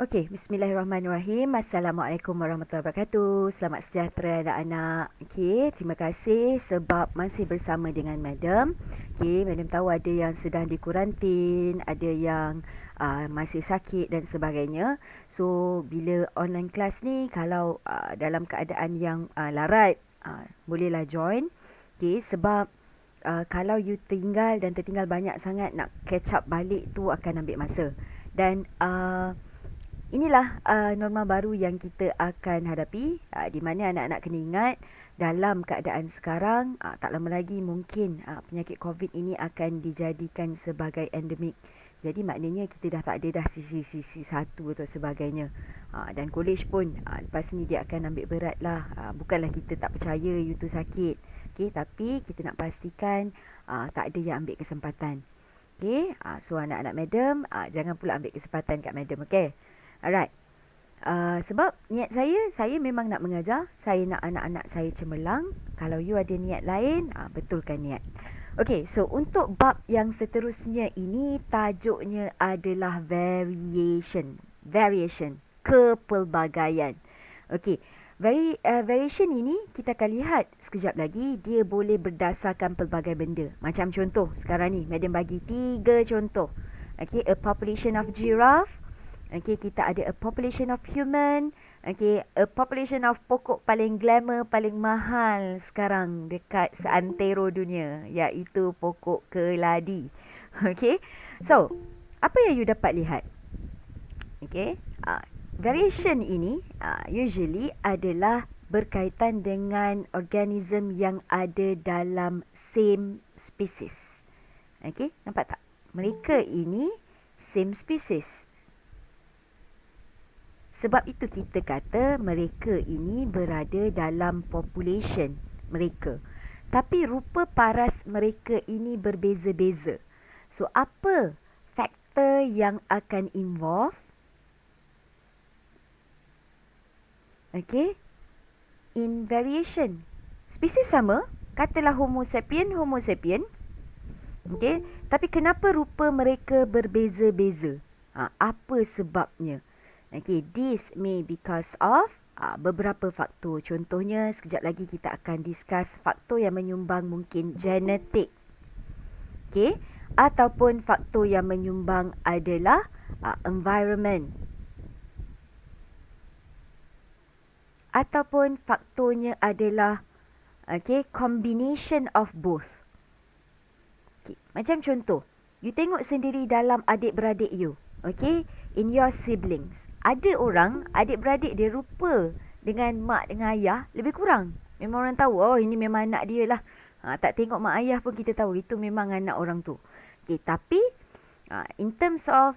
Okey, bismillahirrahmanirrahim. Assalamualaikum warahmatullahi wabarakatuh. Selamat sejahtera anak-anak. Okey, terima kasih sebab masih bersama dengan Madam. Okey, Madam tahu ada yang sedang dikuarantin, ada yang masih sakit dan sebagainya. So, bila online class ni kalau dalam keadaan yang larat, bolehlah join. Okey, sebab kalau you tinggal dan tertinggal banyak sangat, nak catch up balik tu akan ambil masa. Dan inilah norma baru yang kita akan hadapi, di mana anak-anak kena ingat dalam keadaan sekarang, tak lama lagi mungkin penyakit COVID ini akan dijadikan sebagai endemik. Jadi maknanya kita dah tak ada dah sisi-sisi satu atau sebagainya. Dan college pun lepas ni dia akan ambil berat lah. Bukanlah kita tak percaya you tu sakit. Okay, tapi kita nak pastikan tak ada yang ambil kesempatan. Okay, so anak-anak Madam, jangan pula ambil kesempatan kat Madam. Okay. Alright. Sebab niat saya memang nak mengajar. Saya nak anak-anak saya cemerlang. Kalau you ada niat lain, betulkan niat. Okay, so untuk bab yang seterusnya ini, tajuknya adalah variation. Variation. Kepelbagaian. Okay. Variation ini kita akan lihat sekejap lagi. Dia boleh berdasarkan pelbagai benda. Macam contoh sekarang ni, Madam bagi 3 contoh. Okay, a population of giraffe. Okay, kita ada a population of human. Okay, a population of pokok paling glamour, paling mahal sekarang dekat seantero dunia, iaitu pokok keladi. Okay, so apa yang you dapat lihat? Okay, variation ini usually adalah berkaitan dengan organism yang ada dalam same species. Okay, nampak tak? Mereka ini same species. Sebab itu kita kata mereka ini berada dalam population mereka. Tapi rupa paras mereka ini berbeza-beza. So, apa faktor yang akan involve? Okay, in variation. Spesies sama, katalah Homo sapien. Okay, tapi kenapa rupa mereka berbeza-beza? Apa sebabnya? Okay, this may because of beberapa faktor. Contohnya, sekejap lagi kita akan discuss faktor yang menyumbang mungkin genetik. Okay, ataupun faktor yang menyumbang adalah environment. Ataupun faktornya adalah combination of both. Okay, macam contoh, you tengok sendiri dalam adik-beradik you. Okay, in your siblings. Ada orang, adik-beradik dia rupa dengan mak dengan ayah lebih kurang. Memang orang tahu, oh ini memang anak dia lah. Tak tengok mak ayah pun kita tahu, itu memang anak orang tu. Okay, tapi in terms of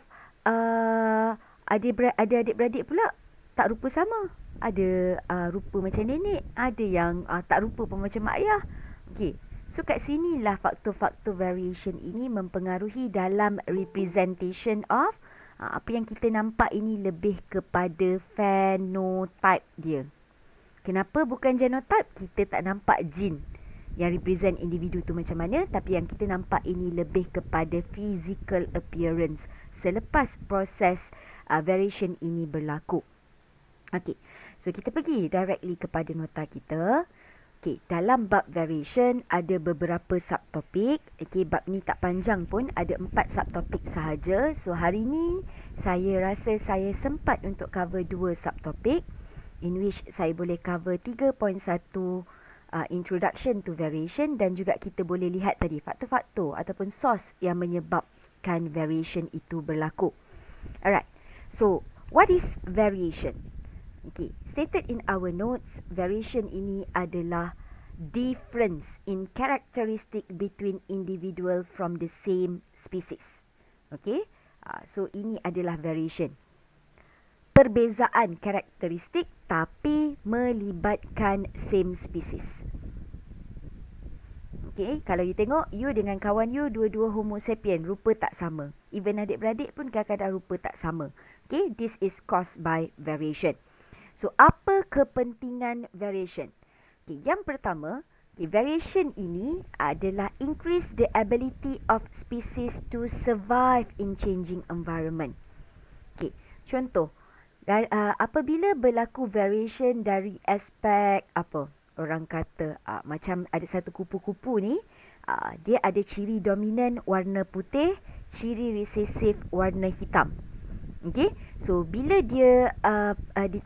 adik-beradik pula, tak rupa sama. Ada rupa macam nenek, ada yang tak rupa pun macam mak ayah. Okay, so kat sinilah faktor-faktor variation ini mempengaruhi dalam representation of apa yang kita nampak ini lebih kepada phenotype dia. Kenapa bukan genotype? Kita tak nampak jin yang represent individu tu macam mana, tapi yang kita nampak ini lebih kepada physical appearance selepas proses variation ini berlaku. Okay, so kita pergi directly kepada nota kita. Okay, dalam bab variation ada beberapa subtopik. Okay, bab ni tak panjang pun, ada 4 subtopik sahaja. So hari ni saya rasa saya sempat untuk cover 2 subtopik, in which saya boleh cover 3.1 introduction to variation, dan juga kita boleh lihat tadi faktor-faktor ataupun source yang menyebabkan variation itu berlaku. Alright, so what is variation? Okay, stated in our notes, variation ini adalah difference in characteristic between individual from the same species. Okay, so ini adalah variation. Perbezaan karakteristik tapi melibatkan same species. Okay, kalau you tengok, you dengan kawan you dua-dua Homo sapien, rupa tak sama. Even adik-beradik pun kadang-kadang rupa tak sama. Okay, this is caused by variation. So, apa kepentingan variation? Okay, yang pertama, variation ini adalah increase the ability of species to survive in changing environment. Okay, contoh, Apabila berlaku variation dari aspek apa? Orang kata macam ada satu kupu-kupu ni, dia ada ciri dominan warna putih, ciri resesif warna hitam. Okey. So bila dia di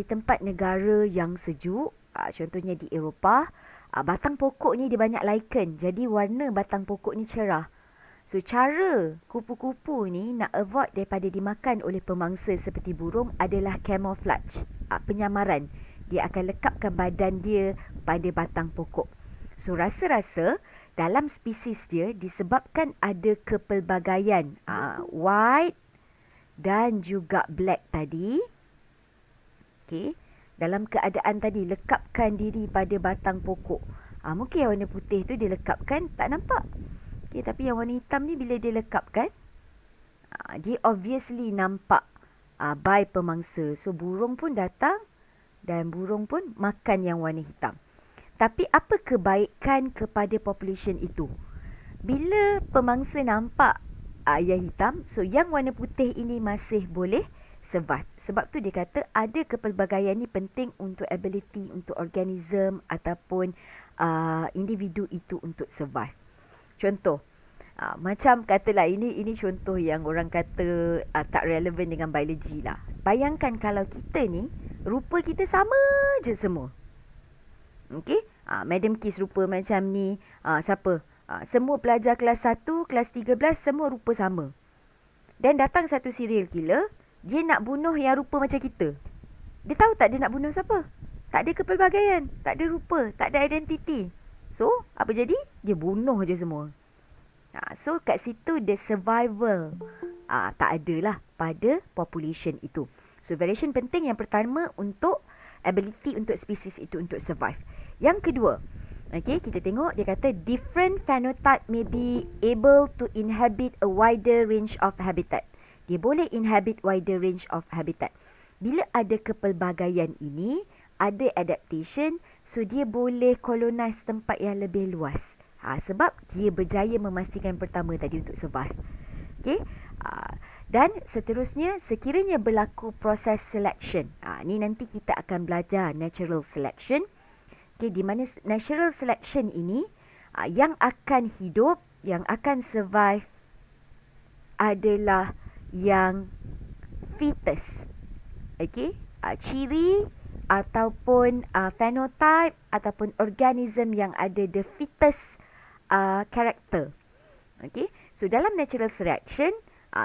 tempat negara yang sejuk, contohnya di Eropah, batang pokok ni dia banyak lichen. Jadi warna batang pokok ni cerah. So, cara kupu-kupu ni nak avoid daripada dimakan oleh pemangsa seperti burung adalah camouflage, penyamaran. Dia akan lekapkan badan dia pada batang pokok. So, rasa-rasa dalam spesies dia disebabkan ada kepelbagaian white dan juga black tadi. Okay. Dalam keadaan tadi lekapkan diri pada batang pokok. Mungkin yang warna putih tu dia lekapkan tak nampak. Okay, tapi yang warna hitam ni bila dia lekapkan, dia obviously nampak by pemangsa. So, burung pun datang dan burung pun makan yang warna hitam. Tapi apa kebaikan kepada population itu? Bila pemangsa nampak yang hitam, so yang warna putih ini masih boleh survive. Sebab tu dia kata ada kepelbagaian ni penting untuk ability untuk organism ataupun individu itu untuk survive. Contoh, macam katalah ini contoh yang orang kata tak relevan dengan biologi lah. Bayangkan kalau kita ni, rupa kita sama je semua. Okey, Madam Kiss rupa macam ni, siapa? Semua pelajar kelas 1, kelas 13 semua rupa sama. Dan datang satu serial killer, dia nak bunuh yang rupa macam kita. Dia tahu tak dia nak bunuh siapa? Tak ada kepelbagaian, tak ada rupa, tak ada identiti. So, apa jadi? Dia bunuh je semua. So, kat situ the survival tak ada lah pada population itu. So, variation penting yang pertama untuk ability untuk spesies itu untuk survive. Yang kedua, okay, kita tengok dia kata different phenotype may be able to inhabit a wider range of habitat. Dia boleh inhabit wider range of habitat. Bila ada kepelbagaian ini, ada adaptation, so dia boleh colonize tempat yang lebih luas. Sebab dia berjaya memastikan pertama tadi untuk survive. Okay? Dan seterusnya, sekiranya berlaku proses selection. Ni nanti kita akan belajar natural selection. Okay, di mana natural selection ini, yang akan hidup, yang akan survive adalah yang fetus. Okay? Ciri ataupun phenotype ataupun organism yang ada the fetus character. Okay, so dalam natural selection,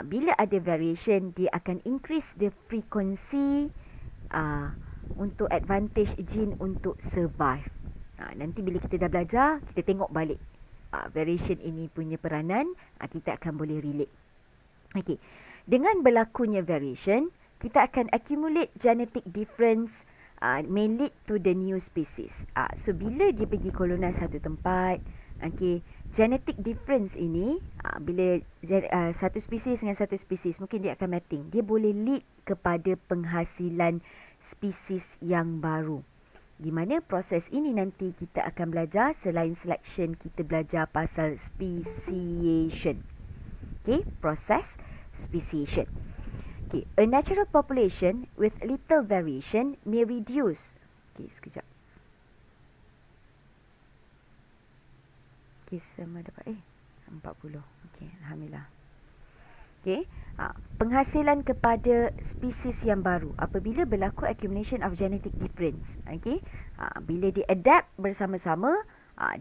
bila ada variation, dia akan increase the frequency untuk advantage gene untuk survive. Nanti bila kita dah belajar, kita tengok balik variation ini punya peranan, kita akan boleh relate. Okay, dengan berlakunya variation, kita akan accumulate genetic difference may lead to the new species. So, bila dia pergi colonize satu tempat, okay, genetic difference ini, bila satu spesies dengan satu spesies, mungkin dia akan mating. Dia boleh lead kepada penghasilan spesies yang baru. Di mana proses ini nanti kita akan belajar, selain selection, kita belajar pasal speciation. Okay, proses speciation. Okay, a natural population with little variation may reduce. Okay, sekejap. Okay, sama dapat 40. Okay, Alhamdulillah. Okay, penghasilan kepada spesies yang baru apabila berlaku accumulation of genetic difference. Okay, bila dia adapt bersama-sama,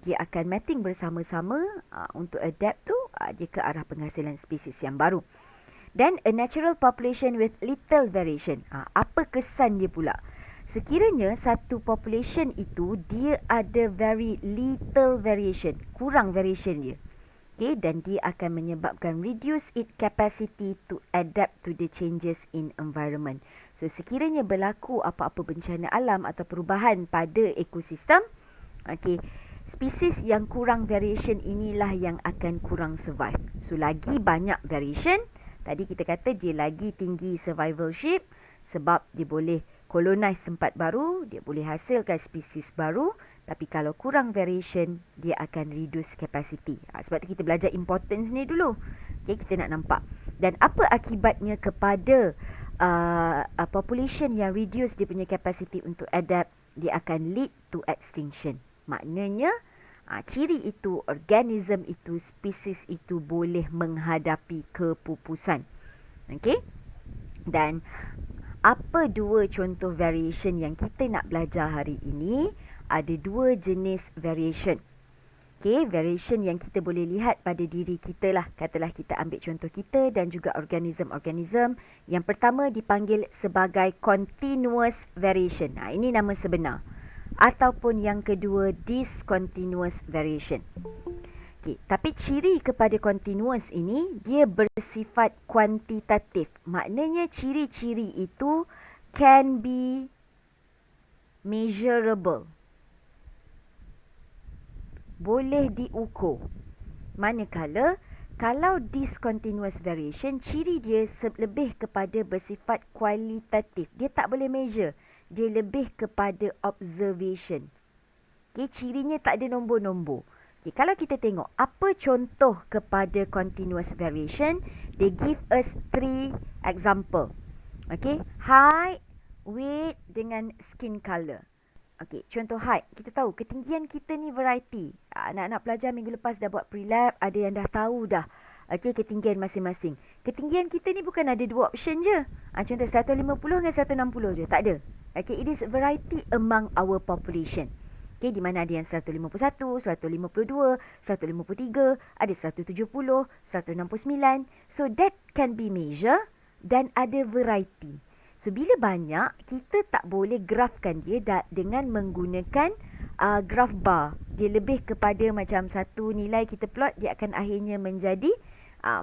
dia akan mating bersama-sama untuk adapt tu, dia ke arah penghasilan spesies yang baru. Dan a natural population with little variation. Apa kesan dia pula? Sekiranya satu population itu dia ada very little variation, kurang variation dia. Okay, dan dia akan menyebabkan reduce its capacity to adapt to the changes in environment. So, sekiranya berlaku apa-apa bencana alam atau perubahan pada ekosistem, okay, spesies yang kurang variation inilah yang akan kurang survive. So, lagi banyak variation, tadi kita kata dia lagi tinggi survivalship sebab dia boleh colonize tempat baru, dia boleh hasilkan spesies baru. Tapi kalau kurang variation, dia akan reduce capacity. Sebab tu kita belajar importance ni dulu. Okay, kita nak nampak. Dan apa akibatnya kepada population yang reduce dia punya capacity untuk adapt, dia akan lead to extinction. Maknanya ciri itu, organism itu, spesies itu boleh menghadapi kepupusan. Okey? Dan apa dua contoh variation yang kita nak belajar hari ini? Ada dua jenis variation. Okay, variation yang kita boleh lihat pada diri kita lah. Katalah kita ambil contoh kita dan juga organism-organism. Yang pertama dipanggil sebagai continuous variation. Ini nama sebenar. Ataupun yang kedua, discontinuous variation. Okay, tapi ciri kepada continuous ini, dia bersifat kuantitatif. Maknanya ciri-ciri itu can be measurable. Boleh diukur. Manakala, kalau discontinuous variation, ciri dia lebih kepada bersifat kualitatif. Dia tak boleh measure. Dia lebih kepada observation. Okay, cirinya tak ada nombor-nombor. Okay, kalau kita tengok apa contoh kepada continuous variation, they give us 3 example. Okay, height, weight dengan skin color. Okay, contoh height. Kita tahu ketinggian kita ni variety. Anak-anak pelajar minggu lepas dah buat pre-lab, ada yang dah tahu dah. Okay, ketinggian masing-masing. Ketinggian kita ni bukan ada 2 option je. Contoh 150 dengan 160 je. Tak ada. Okay, it is variety among our population. Okay, di mana ada yang 151, 152, 153, ada 170, 169. So that can be measured dan ada variety. So bila banyak, kita tak boleh grafkan dia dengan menggunakan graph bar. Dia lebih kepada macam satu nilai kita plot, dia akan akhirnya menjadi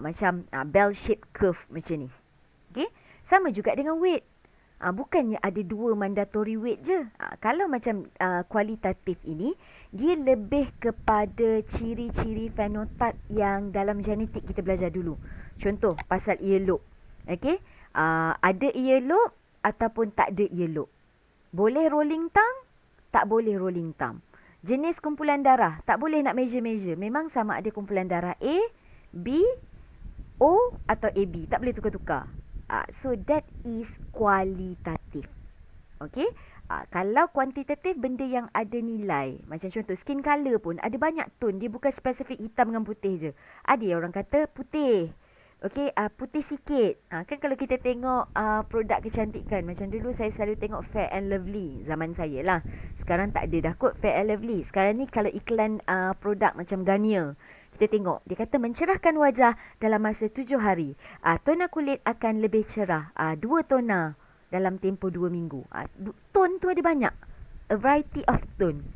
macam bell shape curve macam ni. Okay? Sama juga dengan weight. Bukannya ada 2 mandatory weight je. Kalau macam kualitatif ini, dia lebih kepada ciri-ciri fenotype yang dalam genetik kita belajar dulu. Contoh, pasal earlobe. Okay? Ada earlobe ataupun tak ada earlobe. Boleh rolling tongue, tak boleh rolling tongue. Jenis kumpulan darah, tak boleh nak measure-measure. Memang sama ada kumpulan darah A, B, O atau AB. Tak boleh tukar-tukar. So that is kualitatif. Okay? Kalau kuantitatif, benda yang ada nilai. Macam contoh skin color pun ada banyak tone. Dia bukan spesifik hitam dengan putih je. Ada yang orang kata putih. Okay, putih sikit. Kan kalau kita tengok produk kecantikan. Macam dulu saya selalu tengok Fair and Lovely. Zaman saya lah. Sekarang tak ada dah kot Fair and Lovely. Sekarang ni kalau iklan produk macam Garnier, kita tengok. Dia kata mencerahkan wajah dalam masa 7 hari. Tona kulit akan lebih cerah. 2 tona dalam tempoh 2 minggu. Tone tu ada banyak. A variety of tone.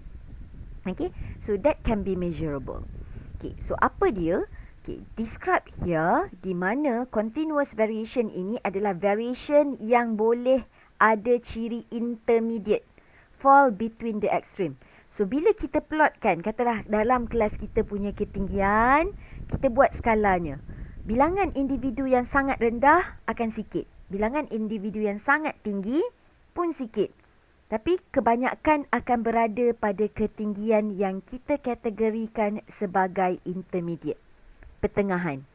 Okay, so that can be measurable. Okay, so apa dia? Okay, describe here di mana continuous variation ini adalah variation yang boleh ada ciri intermediate. Fall between the extreme. So, bila kita plotkan, katalah dalam kelas kita punya ketinggian, kita buat skalanya. Bilangan individu yang sangat rendah akan sikit. Bilangan individu yang sangat tinggi pun sikit. Tapi kebanyakan akan berada pada ketinggian yang kita kategorikan sebagai intermediate. Pertengahan.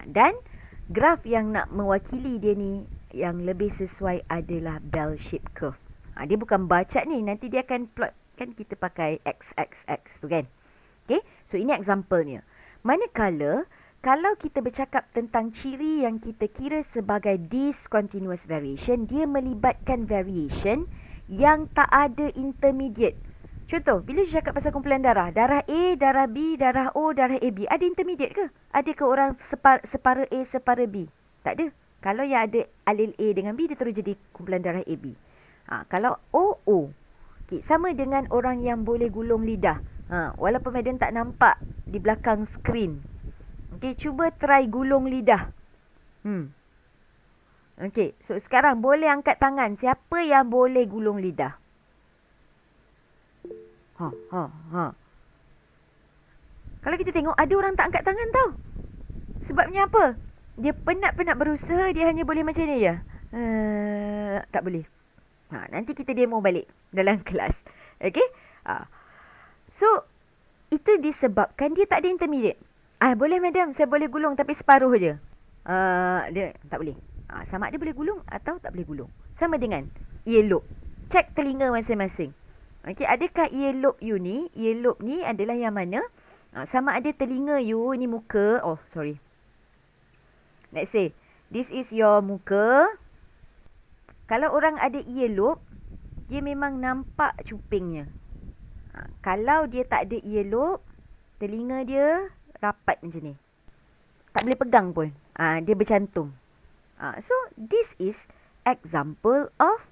Dan graf yang nak mewakili dia ni yang lebih sesuai adalah bell shape curve. Dia bukan baca ni, nanti dia akan plot, kan kita pakai x tu kan. Okay, so ini example-nya. Manakala kalau kita bercakap tentang ciri yang kita kira sebagai discontinuous variation, dia melibatkan variation yang tak ada intermediate. Contoh, bila saya cakap pasal kumpulan darah, darah A, darah B, darah O, darah AB, ada intermediate ke? Ada ke orang separa A, separa B? Tak ada. Kalau yang ada alil A dengan B, dia terus jadi kumpulan darah AB. Kalau O, O. Okay, sama dengan orang yang boleh gulung lidah. Walaupun madam tak nampak di belakang skrin. Okay, cuba try gulung lidah. Okay, so sekarang boleh angkat tangan. Siapa yang boleh gulung lidah? Kalau kita tengok ada orang tak angkat tangan tau. Sebabnya apa? Dia penat-penat berusaha, dia hanya boleh macam ni je. Tak boleh. Nanti kita demo balik dalam kelas. Okay? So, itu disebabkan dia tak ada intermediate. Boleh madam, saya boleh gulung tapi separuh je. Dia tak boleh. Sama ada boleh gulung atau tak boleh gulung. Sama dengan earlobe. Cek telinga masing-masing. Okey, adakah earlobe you ni, earlobe ni adalah yang mana? Sama ada telinga you ni muka. Oh, sorry. Let's say, this is your muka. Kalau orang ada earlobe, dia memang nampak cupingnya. Kalau dia tak ada earlobe, telinga dia rapat macam ni. Tak boleh pegang pun. Dia bercantum. So, this is example of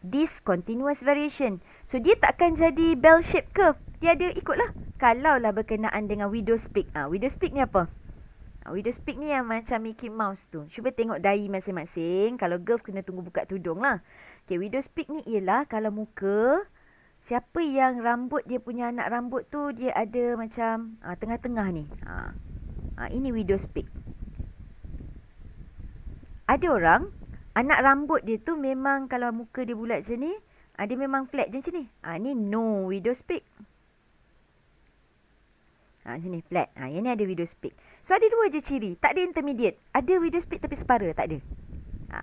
discontinuous variation. So, dia tak akan jadi bell-shaped curve. Dia ada ikutlah. Kalaulah berkenaan dengan widow's peak. Widow's peak ni apa? Widow's peak ni yang macam Mickey Mouse tu. Cuba tengok dahi masing-masing. Kalau girls kena tunggu buka tudung lah. Okay, widow's peak ni ialah kalau muka, siapa yang rambut dia punya anak rambut tu dia ada macam tengah-tengah ni. Ini widow's peak. Ada orang anak rambut dia tu memang kalau muka dia bulat macam ni, dia memang flat je macam ni. Ni no widow's peak. Macam ni flat. Yang ni ada widow's peak. So ada dua je ciri. Tak ada intermediate. Ada widow's peak tapi separa. Tak ada.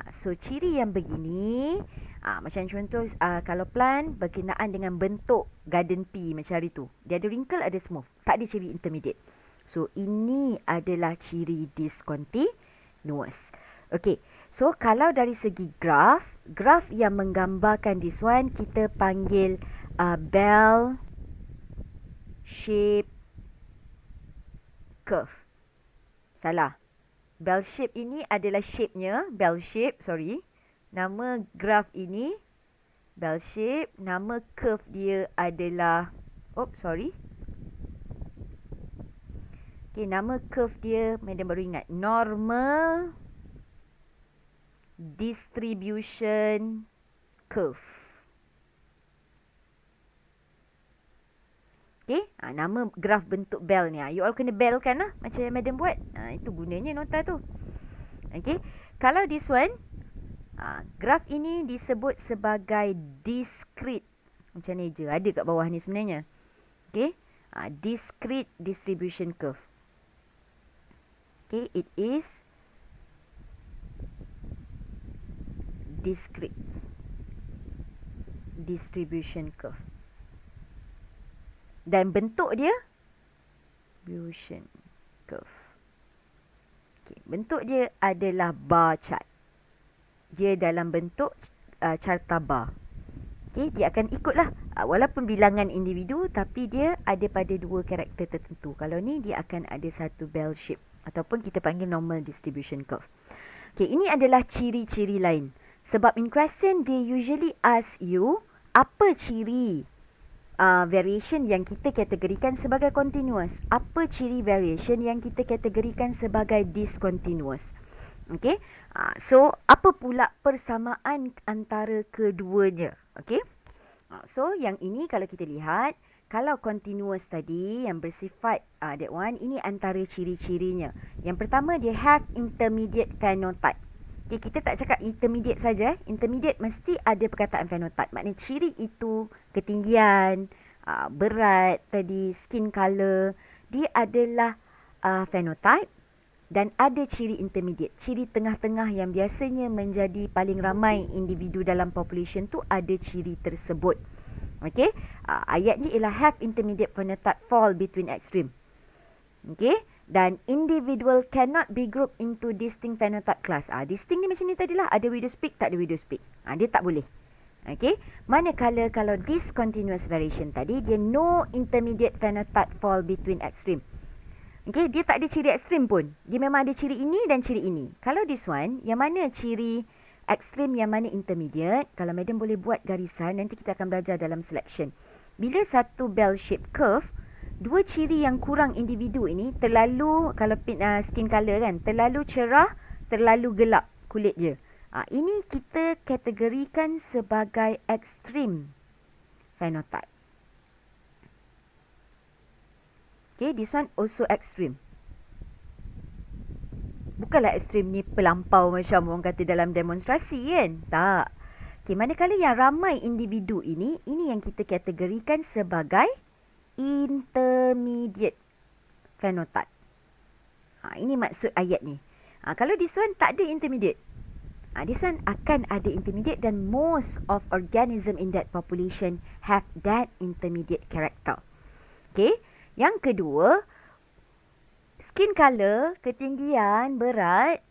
So ciri yang begini, macam contoh kalau plant berkenaan dengan bentuk garden pea macam hari tu. Dia ada wrinkle, ada smooth. Tak ada ciri intermediate. So ini adalah ciri discontinuous. Okay. So kalau dari segi graf yang menggambarkan this one kita panggil bell shape curve. Salah. Bell shape ini adalah shape-nya. Bell shape, sorry. Nama graf ini bell shape. Nama curve dia adalah, sorry. Okay, nama curve dia, madam baru ingat. Normal distribution curve. Okay, nama graf bentuk bell ni. You all kena bell kan lah, macam yang madam buat. Itu gunanya nota tu. Okay, kalau this one, graf ini disebut sebagai discrete. Macam ni je, ada kat bawah ni sebenarnya. Okay, discrete distribution curve. Okay, it is discrete distribution curve. Dan bentuk dia distribution curve. Okay, bentuk dia adalah bar chart. Dia dalam bentuk carta bar. Okay, dia akan ikutlah walaupun bilangan individu tapi dia ada pada dua karakter tertentu. Kalau ni dia akan ada satu bell shape ataupun kita panggil normal distribution curve. Okay, ini adalah ciri-ciri lain. Sebab in question, they usually ask you, apa ciri variation yang kita kategorikan sebagai continuous? Apa ciri variation yang kita kategorikan sebagai discontinuous? Okay. So, apa pula persamaan antara keduanya? Okay. So, yang ini kalau kita lihat, kalau continuous tadi yang bersifat that one, ini antara ciri-cirinya. Yang pertama, dia have intermediate phenotype. Okay, kita tak cakap intermediate saja. Intermediate mesti ada perkataan phenotype. Maknanya ciri itu, ketinggian, berat tadi, skin colour, dia adalah phenotype dan ada ciri intermediate. Ciri tengah-tengah yang biasanya menjadi paling ramai individu dalam population tu ada ciri tersebut. Okay, ayatnya ialah have intermediate phenotype fall between extreme. Okay. Dan individual cannot be grouped into distinct phenotype class. Distinct ni macam ni tadilah. Ada widow's peak, tak ada widow's peak. Dia tak boleh. Okay. Manakala kalau discontinuous variation tadi, dia no intermediate phenotype fall between extreme. Okay. Dia tak ada ciri ekstrim pun. Dia memang ada ciri ini dan ciri ini. Kalau this one, yang mana ciri ekstrim, yang mana intermediate? Kalau madam boleh buat garisan, nanti kita akan belajar dalam selection. Bila satu bell shape curve, dua ciri yang kurang individu ini terlalu, kalau skin colour kan, terlalu cerah, terlalu gelap kulit dia. Ini kita kategorikan sebagai extreme phenotype. Okay, this one also extreme. Bukanlah ekstrim ni pelampau macam orang kata dalam demonstrasi kan? Tak. Okay, manakala yang ramai individu ini yang kita kategorikan sebagai intermediate phenotype. Ini maksud ayat ni. Kalau this one tak ada intermediate. This one akan ada intermediate dan most of organism in that population have that intermediate character. Okay. Yang kedua, skin color, ketinggian, berat,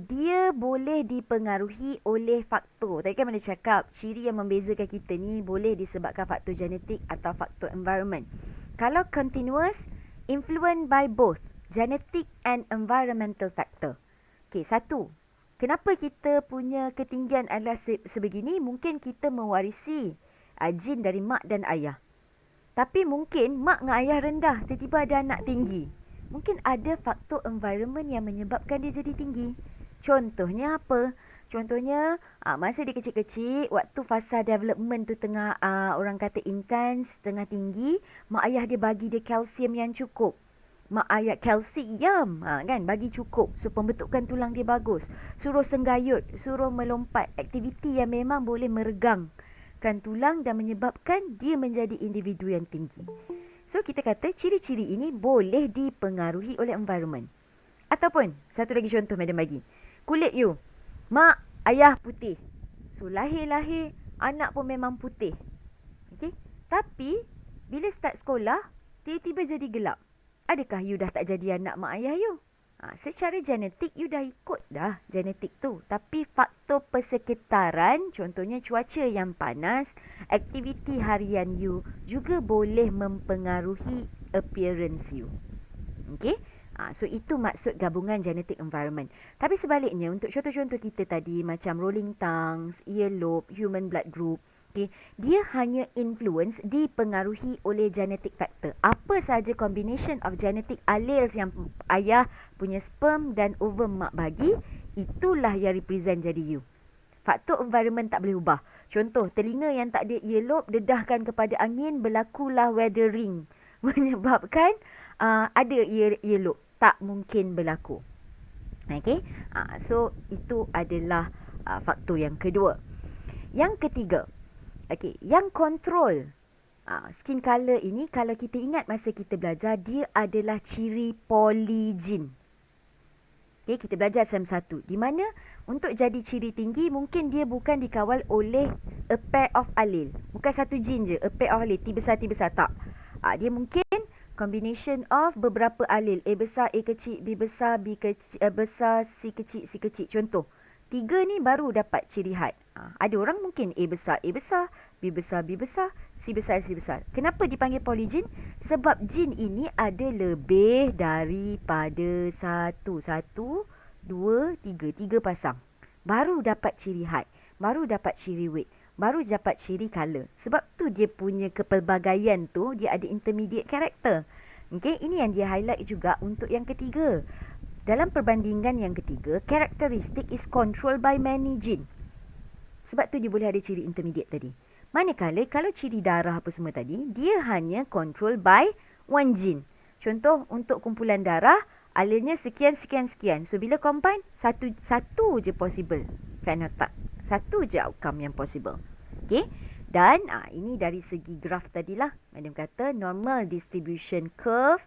dia boleh dipengaruhi oleh faktor. Tadi kan mana cakap, ciri yang membezakan kita ni boleh disebabkan faktor genetik atau faktor environment. Kalau continuous, influenced by both genetic and environmental factor. Satu, kenapa kita punya ketinggian adalah sebegini? Mungkin kita mewarisi jin dari mak dan ayah. Tapi mungkin mak dengan ayah rendah, tiba-tiba ada anak tinggi. Mungkin ada faktor environment yang menyebabkan dia jadi tinggi. Contohnya apa? Contohnya, masa dia kecil-kecil, waktu fasa development tu tengah orang kata intense, tengah tinggi, mak ayah dia bagi dia kalsium yang cukup. Mak ayah kalsium, kan, bagi cukup. So, pembentukan tulang dia bagus. Suruh senggayut, suruh melompat. Aktiviti yang memang boleh meregangkan tulang dan menyebabkan dia menjadi individu yang tinggi. So, kita kata ciri-ciri ini boleh dipengaruhi oleh environment. Ataupun, satu lagi contoh Madam bagi. Kulit you. Mak, ayah putih. So, lahir-lahir, anak pun memang putih. Okay? Tapi, bila start sekolah, tiba-tiba jadi gelap. Adakah you dah tak jadi anak mak ayah you? Secara genetik, you dah ikut dah genetik tu. Tapi faktor persekitaran, contohnya cuaca yang panas, aktiviti harian you juga boleh mempengaruhi appearance you. Okay? So, itu maksud gabungan genetic environment. Tapi sebaliknya, untuk contoh-contoh kita tadi, macam rolling tongues, earlobe, human blood group, dia hanya influence dipengaruhi oleh genetic factor. Apa sahaja combination of genetic alleles yang ayah punya sperm dan ovum mak bagi, itulah yang represent jadi you. Faktor environment tak boleh ubah. Contoh, telinga yang tak ada earlobe dedahkan kepada angin, berlakulah weathering. Menyebabkan ada earlobe. Tak mungkin berlaku. Okay? So, itu adalah faktor yang kedua. Yang ketiga, yang control skin color ini, kalau kita ingat masa kita belajar, dia adalah ciri polygene. Kita belajar SEM 1. Di mana untuk jadi ciri tinggi, mungkin dia bukan dikawal oleh a pair of allele. Bukan satu gene je, a pair of allele, T besar, tak. Dia mungkin combination of beberapa allele. A besar, A kecil, B besar, B kecil, besar, C kecil, C kecil. Contoh, 3 ni baru dapat ciri khas. Ada orang mungkin A besar, B besar, B besar, C besar, C besar. Kenapa dipanggil polygene? Sebab gene ini ada lebih daripada 1, 2, 3 pasang. Baru dapat ciri height, baru dapat ciri weight, baru dapat ciri color. Sebab tu dia punya kepelbagaian tu, dia ada intermediate character. Okay, ini yang dia highlight juga untuk yang ketiga. Dalam perbandingan yang ketiga, characteristic is controlled by many gene. Sebab tu dia boleh ada ciri intermediate tadi. Manakala kalau ciri darah apa semua tadi, dia hanya control by one gene. Contoh, untuk kumpulan darah, alelnya sekian. So, bila combine, satu je possible phenotype. Satu je outcome yang possible. Okay? Dan ini dari segi graph tadilah. Madam kata normal distribution curve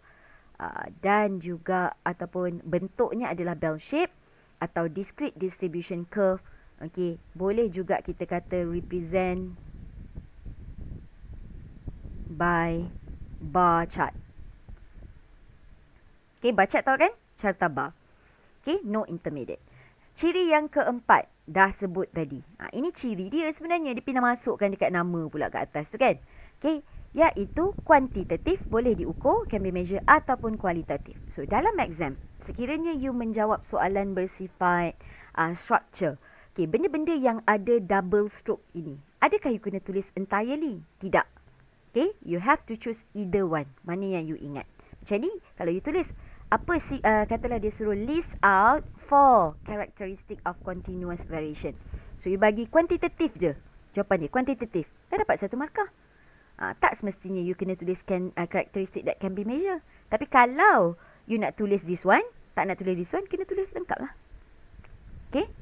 dan juga ataupun bentuknya adalah bell shape atau discrete distribution curve. Okay, boleh juga kita kata represent by bar chart. Okay, bar chart tahu kan? Carta bar. Okay, no intermediate. Ciri yang keempat dah sebut tadi. Ini ciri dia sebenarnya, dia pindah masukkan dekat nama pula kat atas tu kan. Okay, iaitu kuantitatif, boleh diukur, can be measured, ataupun kualitatif. So, dalam exam, sekiranya you menjawab soalan bersifat structure, okay, benda-benda yang ada double stroke ini, adakah you kena tulis entirely? Tidak. Okay, you have to choose either one. Mana yang you ingat. Macam ni, kalau you tulis, katalah dia suruh list out 4 characteristic of continuous variation. So, you bagi kuantitatif je. Jawapan dia, kuantitatif. Dah dapat 1 markah. Tak semestinya you kena tuliskan karakteristik that can be measured. Tapi kalau you nak tulis this one, tak nak tulis this one, kena tulis lengkap lah. Okay.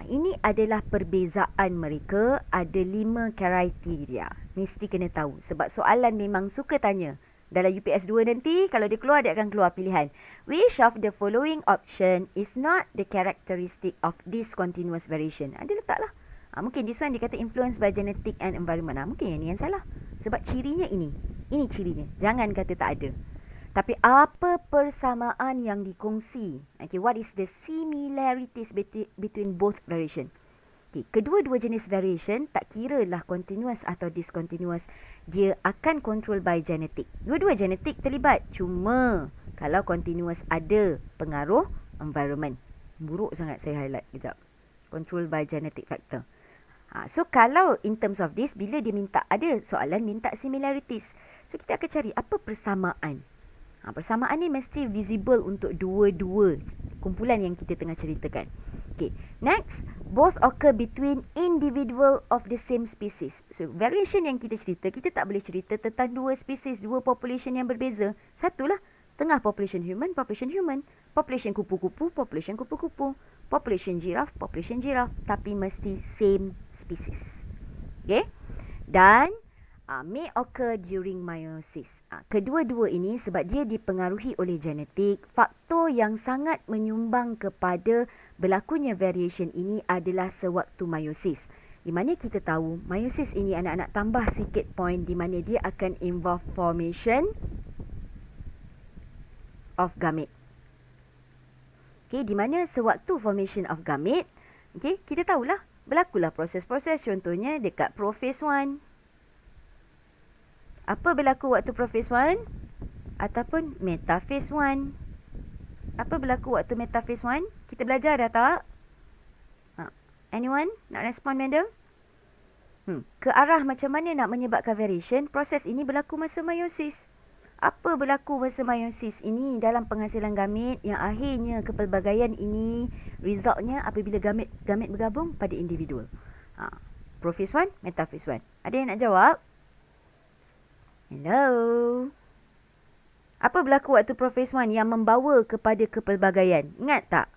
Ini adalah perbezaan mereka. Ada 5 kriteria. Mesti kena tahu. Sebab soalan memang suka tanya. Dalam UPS 2 nanti, kalau dia keluar, dia akan keluar pilihan. Which of the following option is not the characteristic of discontinuous variation? Dia letak lah. Mungkin this one dia kata influence by genetic and environment. Mungkin yang ni yang salah. Sebab cirinya ini. Ini cirinya. Jangan kata tak ada. Tapi apa persamaan yang dikongsi? Okay, what is the similarities between both variation? Okay, kedua-dua jenis variation tak kira lah continuous atau discontinuous. Dia akan control by genetic. Dua-dua genetik terlibat. Cuma kalau continuous ada pengaruh environment. Buruk sangat saya highlight kejap. Control by genetic factor. So kalau in terms of this, bila dia minta ada soalan minta similarities. So kita akan cari apa persamaan. Persamaan ni mesti visible untuk dua-dua kumpulan yang kita tengah ceritakan. Okay, next, both occur between individual of the same species. So variation yang kita cerita, kita tak boleh cerita tentang dua species, dua population yang berbeza. Satulah, tengah population human, population kupu-kupu, population kupu-kupu, population giraffe, tapi mesti same species. Okay, dan may occur during meiosis. Kedua-dua ini sebab dia dipengaruhi oleh genetik, faktor yang sangat menyumbang kepada berlakunya variation ini adalah sewaktu meiosis. Di mana kita tahu meiosis ini anak-anak tambah sikit point di mana dia akan involve formation of gamete. Okay, di mana sewaktu formation of gamete, okay, kita tahulah berlakulah proses-proses, contohnya dekat prophase 1. Apa berlaku waktu prophase 1 ataupun metaphase 1? Apa berlaku waktu metaphase 1? Kita belajar dah tak? Anyone nak respon, madam? Ke arah macam mana nak menyebabkan variation? Proses ini berlaku masa meiosis. Apa berlaku masa meiosis ini dalam penghasilan gamete yang akhirnya kepelbagaian ini resultnya apabila gamete bergabung pada individual. Prophase 1, metaphase 1. Ada yang nak jawab? Hello. Apa berlaku waktu prophase 1 yang membawa kepada kepelbagaian? Ingat tak?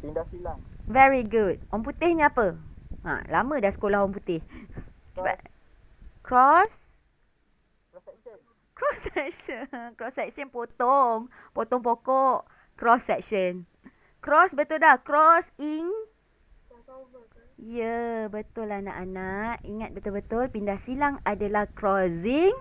Pindah silang. Very good. Orang putihnya apa? Lama dah sekolah orang putih. Cepat. Cross section. Cross section potong. Potong pokok. Cross section. Cross betul dah. Crossing. Ya, betul anak-anak. Ingat betul-betul pindah silang adalah crossing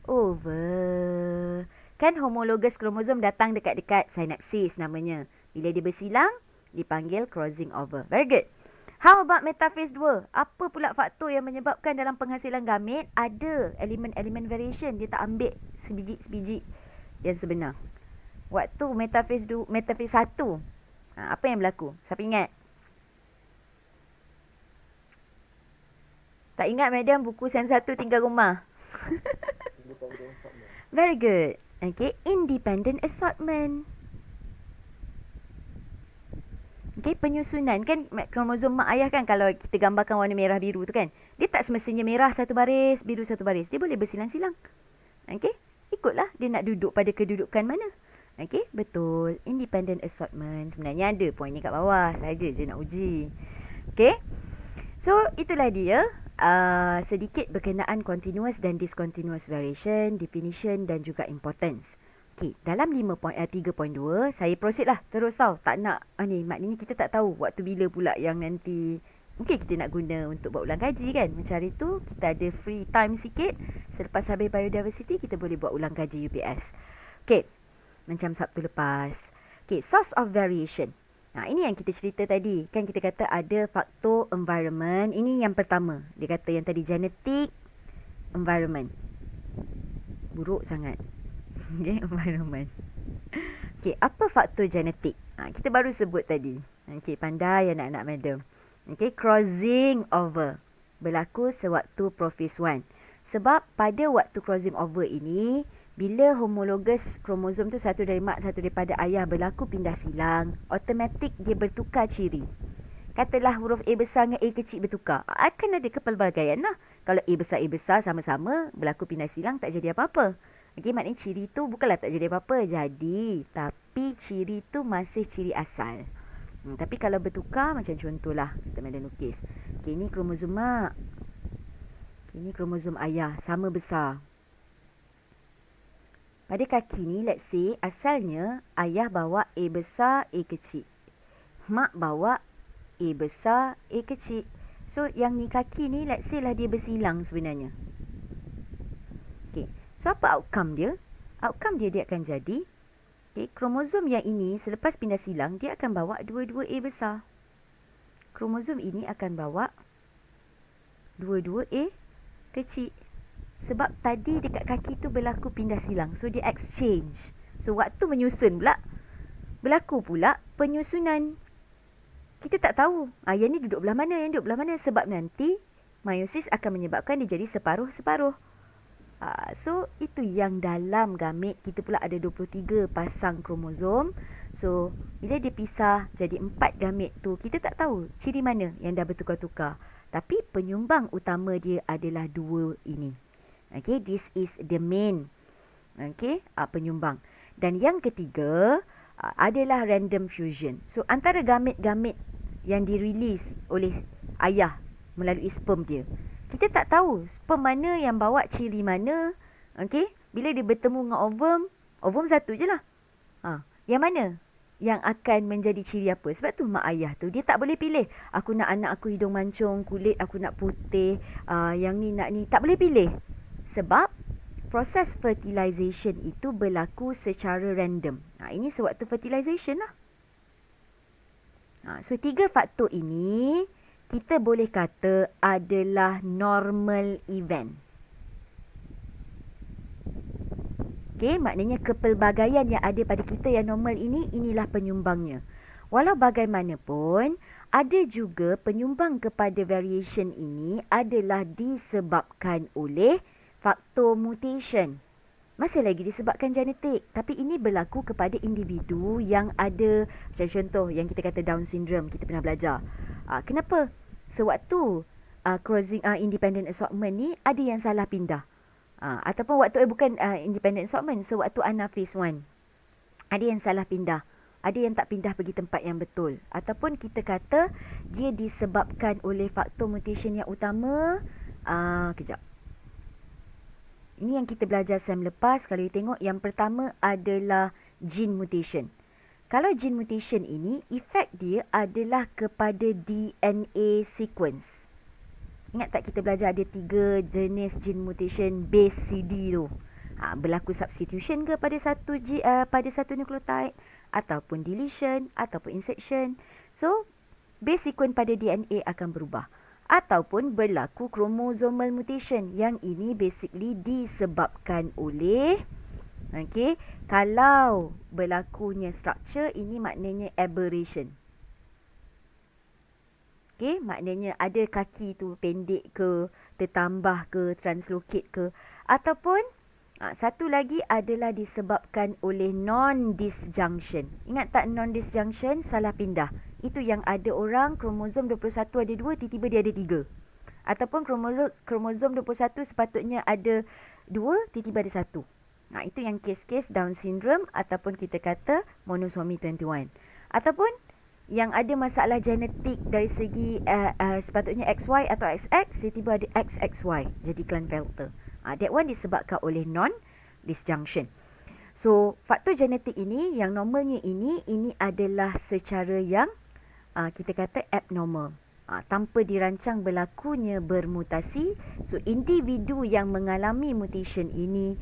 over. Kan homologous kromosom datang dekat-dekat sinapsis namanya. Bila dia bersilang, dipanggil crossing over. Very good. How about metaphase 2? Apa pula faktor yang menyebabkan dalam penghasilan gamete ada elemen-elemen variation? Dia tak ambil sebiji-sebiji yang sebenar. Waktu metaphase 1, apa yang berlaku? Siapa ingat? Tak ingat, madam? Buku SEM 1 tinggal rumah. Very good. Okay, independent assortment. Okay, penyusunan. Kan kromosom mak ayah kan, kalau kita gambarkan warna merah biru tu kan, dia tak semestinya merah satu baris, biru satu baris. Dia boleh bersilang-silang. Okay, ikutlah dia nak duduk pada kedudukan mana. Okay, betul. Independent assortment. Sebenarnya ada point ni kat bawah. Saja je nak uji. Okay, so itulah dia. Sedikit berkenaan continuous dan discontinuous variation, definition dan juga importance. Okay, dalam 3.2 saya proceed lah terus tau. Tak nak ni, maknanya kita tak tahu waktu bila pula yang nanti mungkin kita nak guna untuk buat ulang kaji kan. Macam hari tu kita ada free time sikit. Selepas habis biodiversity kita boleh buat ulang kaji UPS. Okay, macam Sabtu lepas. Okay, source of variation. Ini yang kita cerita tadi. Kan kita kata ada faktor environment. Ini yang pertama. Dia kata yang tadi genetic, environment. Buruk sangat. Okay, environment. Okay, apa faktor genetik? Kita baru sebut tadi. Okay, pandai anak-anak madam. Okay, crossing over. Berlaku sewaktu prophase 1. Sebab pada waktu crossing over ini, bila homologous kromosom tu satu dari mak, satu daripada ayah berlaku pindah silang, automatik dia bertukar ciri. Katalah huruf A besar dengan A kecil bertukar. Akan ada kepelbagaian lah. Kalau A besar sama-sama berlaku pindah silang, tak jadi apa-apa. Okey, maknanya ciri tu bukanlah tak jadi apa-apa. Jadi, tapi ciri tu masih ciri asal. Tapi kalau bertukar, macam contohlah kita ada lukis. Okey, ni kromosom mak. Ini kromosom ayah, sama besar. Pada kaki ni, let's say, asalnya ayah bawa A besar, A kecil. Mak bawa A besar, A kecil. So, yang ni kaki ni, let's say lah dia bersilang sebenarnya. Okay. So, apa outcome dia? Outcome dia akan jadi, okay, kromosom yang ini selepas pindah silang, dia akan bawa dua-dua A besar. Kromosom ini akan bawa dua-dua A kecil. Sebab tadi dekat kaki tu berlaku pindah silang. So, dia exchange. So, waktu menyusun pula, berlaku pula penyusunan. Kita tak tahu yang ni duduk belah mana, yang duduk belah mana. Sebab nanti meiosis akan menyebabkan dia jadi separuh-separuh. So, itu yang dalam gamet kita pula ada 23 pasang kromosom. So, bila dia pisah jadi 4 gamet tu, kita tak tahu ciri mana yang dah bertukar-tukar. Tapi penyumbang utama dia adalah 2 ini. Okay, this is the main penyumbang. Dan yang ketiga adalah random fusion. So, antara gamet-gamet yang dirilis oleh ayah melalui sperm dia, kita tak tahu sperm mana yang bawa ciri mana. Okay, bila dia bertemu dengan ovum satu je lah. Yang mana yang akan menjadi ciri apa? Sebab tu mak ayah tu, dia tak boleh pilih. Aku nak anak aku hidung mancung, kulit aku nak putih, yang ni nak ni. Tak boleh pilih. Sebab proses fertilization itu berlaku secara random. Ini sewaktu fertilization lah. So, 3 faktor ini kita boleh kata adalah normal event. Okay, maknanya kepelbagaian yang ada pada kita yang normal ini, inilah penyumbangnya. Walau bagaimanapun, ada juga penyumbang kepada variation ini adalah disebabkan oleh faktor mutation. Masih lagi disebabkan genetik. Tapi ini berlaku kepada individu yang ada, macam contoh yang kita kata Down syndrome, kita pernah belajar. Kenapa? Sewaktu crossing independent assortment ni, ada yang salah pindah. Ataupun waktu bukan independent assortment, sewaktu anaphase 1, ada yang salah pindah. Ada yang tak pindah pergi tempat yang betul. Ataupun kita kata dia disebabkan oleh faktor mutation yang utama. Kejap. Ini yang kita belajar sem lepas. Kalau you tengok, yang pertama adalah gene mutation. Kalau gene mutation ini, efek dia adalah kepada DNA sequence. Ingat tak kita belajar ada 3 jenis gene mutation base CD tu? Berlaku substitution ke pada satu nucleotide, ataupun deletion, ataupun insertion. So, base sequence pada DNA akan berubah. Ataupun berlaku chromosomal mutation. Yang ini basically disebabkan oleh, kalau berlakunya structure, ini maknanya aberration. Maknanya ada kaki tu pendek ke, tertambah ke, translocate ke. Ataupun satu lagi adalah disebabkan oleh non-disjunction. Ingat tak non-disjunction? Salah pindah. Itu yang ada orang kromosom 21 ada 2, tiba-tiba dia ada 3. Ataupun kromosom 21 sepatutnya ada 2, tiba-tiba ada 1. Itu yang kes-kes Down syndrome ataupun kita kata monosomy 21. Ataupun yang ada masalah genetik dari segi sepatutnya XY atau XX, tiba-tiba ada XXY. Jadi Klinefelter. That one disebabkan oleh non-disjunction. So, faktor genetik ini, yang normalnya ini adalah secara yang kita kata abnormal. Tanpa dirancang berlakunya bermutasi. So, individu yang mengalami mutation ini,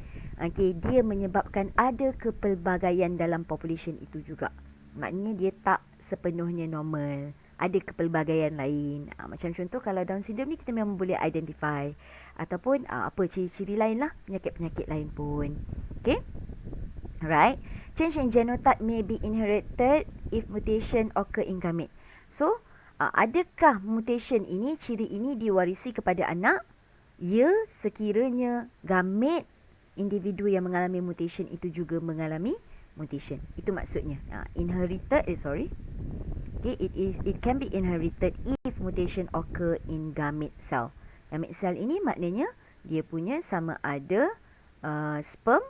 dia menyebabkan ada kepelbagaian dalam population itu juga. Maknanya dia tak sepenuhnya normal. Ada kepelbagaian lain. Macam contoh kalau Down syndrome ni kita memang boleh identify. Ataupun apa ciri-ciri lain lah. Penyakit-penyakit lain pun. Okay. Right. Change in genotype may be inherited if mutation occur in gamete. So, adakah mutation ini, ciri ini diwarisi kepada anak? Ya, sekiranya gamete individu yang mengalami mutation itu juga mengalami mutation. Itu maksudnya. Inherited, Okay, it can be inherited if mutation occur in gamete cell. Gamete cell ini maknanya dia punya sama ada sperm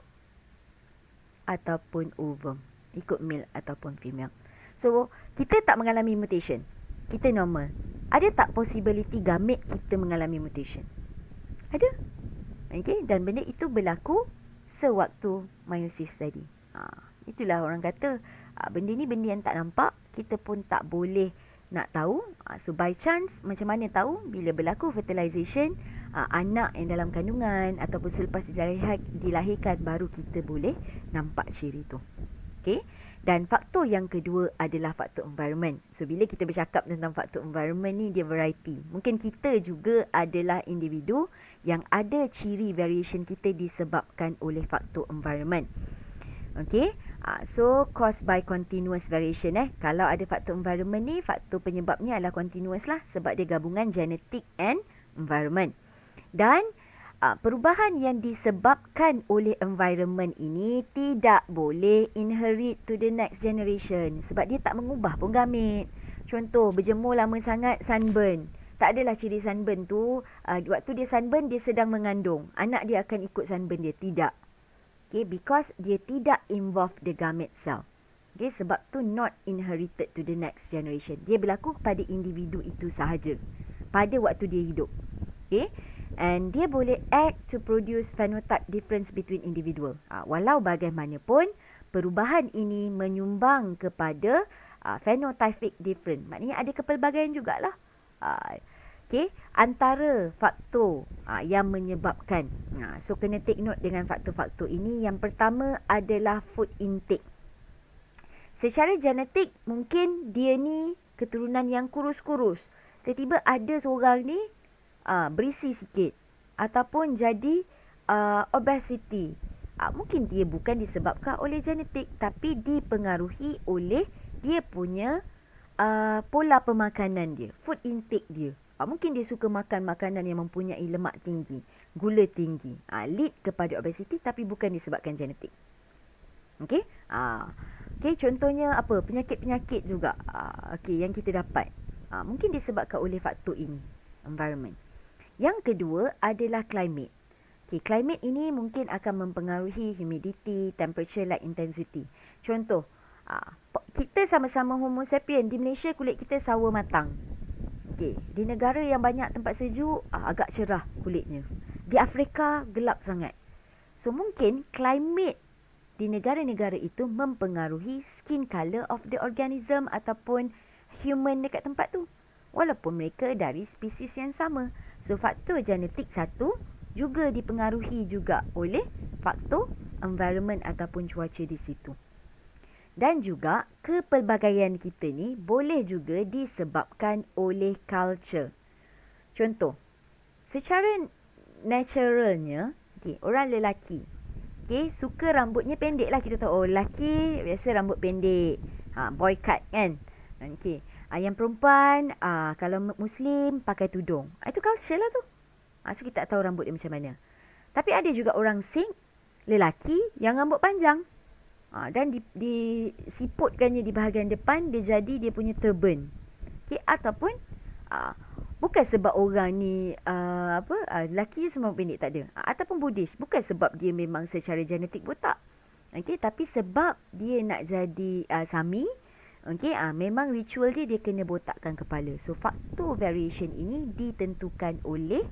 ataupun ovum. Ikut male ataupun female. So, kita tak mengalami mutation. Kita normal. Ada tak possibility gamete kita mengalami mutation? Ada. Okey, dan benda itu berlaku sewaktu meiosis tadi. Itulah orang kata benda ni benda yang tak nampak, kita pun tak boleh nak tahu. So by chance, macam mana tahu bila berlaku fertilization, anak yang dalam kandungan ataupun selepas dilahirkan baru kita boleh nampak ciri tu. Okay. Dan faktor yang kedua adalah faktor environment. So bila kita bercakap tentang faktor environment ni, dia variety. Mungkin kita juga adalah individu yang ada ciri variation kita disebabkan oleh faktor environment. Okay. So caused by continuous variation. Kalau ada faktor environment ni, faktor penyebabnya adalah continuous lah, sebab dia gabungan genetic and environment. Dan perubahan yang disebabkan oleh environment ini tidak boleh inherit to the next generation, sebab dia tak mengubah pun gamit. Contoh, berjemur lama sangat, sunburn. Tak adalah ciri sunburn tu waktu dia sunburn, dia sedang mengandung, anak dia akan ikut sunburn dia. Tidak. Okay, because dia tidak involve the gamete cell. Okay, sebab tu not inherited to the next generation. Dia berlaku pada individu itu sahaja pada waktu dia hidup. Okay. And dia boleh act to produce phenotype difference between individual. Walau bagaimanapun, perubahan ini menyumbang kepada phenotypic difference. Maknanya ada kepelbagaian jugalah. Okay, antara faktor yang menyebabkan. So kena take note dengan faktor-faktor ini. Yang pertama adalah food intake. Secara genetik mungkin dia ni keturunan yang kurus-kurus. Tiba-tiba ada seorang ni berisi sikit ataupun jadi obesity. Mungkin dia bukan disebabkan oleh genetik, tapi dipengaruhi oleh dia punya pola pemakanan dia, food intake dia. Mungkin dia suka makan makanan yang mempunyai lemak tinggi, gula tinggi, lead kepada obesity, tapi bukan disebabkan genetik. Okey? Okey, contohnya apa? Penyakit-penyakit juga yang kita dapat. Mungkin disebabkan oleh faktor ini, environment. Yang kedua adalah climate. Okay, climate ini mungkin akan mempengaruhi humidity, temperature, light intensity. Contoh, kita sama-sama Homo sapien. Di Malaysia kulit kita sawo matang. Okay, di negara yang banyak tempat sejuk, agak cerah kulitnya. Di Afrika gelap sangat. So mungkin climate di negara-negara itu mempengaruhi skin color of the organism ataupun human dekat tempat tu. Walaupun mereka dari spesies yang sama. So faktor genetik satu juga dipengaruhi juga oleh faktor environment ataupun cuaca di situ. Dan juga kepelbagaian kita ni boleh juga disebabkan oleh culture. Contoh, secara naturalnya, orang lelaki suka rambutnya pendek lah. Kita tahu, lelaki biasa rambut pendek, boy cut kan. Yang perempuan, kalau Muslim pakai tudung. Itu culture lah tu. So kita tak tahu rambut dia macam mana. Tapi ada juga orang Sikh, lelaki yang rambut panjang. Dan disiputkannya di bahagian depan, dia jadi dia punya turban. Ataupun bukan sebab orang ni lelaki semua pendek, tak ada. Ataupun Buddhis, bukan sebab dia memang secara genetik botak. Tapi sebab dia nak jadi Sami, memang ritual dia kena botakkan kepala. So faktor variation ini ditentukan oleh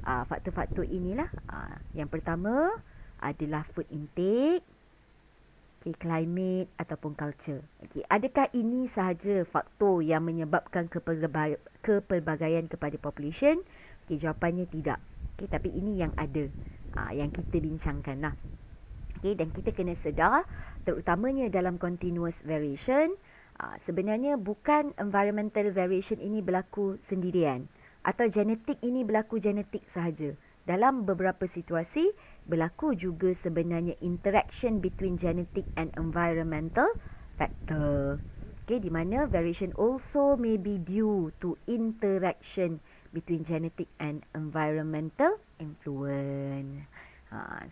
faktor-faktor inilah. Yang pertama adalah food intake, climate ataupun culture. Adakah ini sahaja faktor yang menyebabkan kepelbagaian kepada population? Jawapannya tidak. Tapi ini yang ada, yang kita bincangkan lah. Dan kita kena sedar, terutamanya dalam continuous variation, sebenarnya bukan environmental variation ini berlaku sendirian, atau genetik ini berlaku genetik sahaja. Dalam beberapa situasi, berlaku juga sebenarnya interaction between genetic and environmental factor. Di mana variation also may be due to interaction between genetic and environmental influence.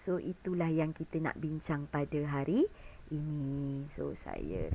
So itulah yang kita nak bincang pada hari ini. So saya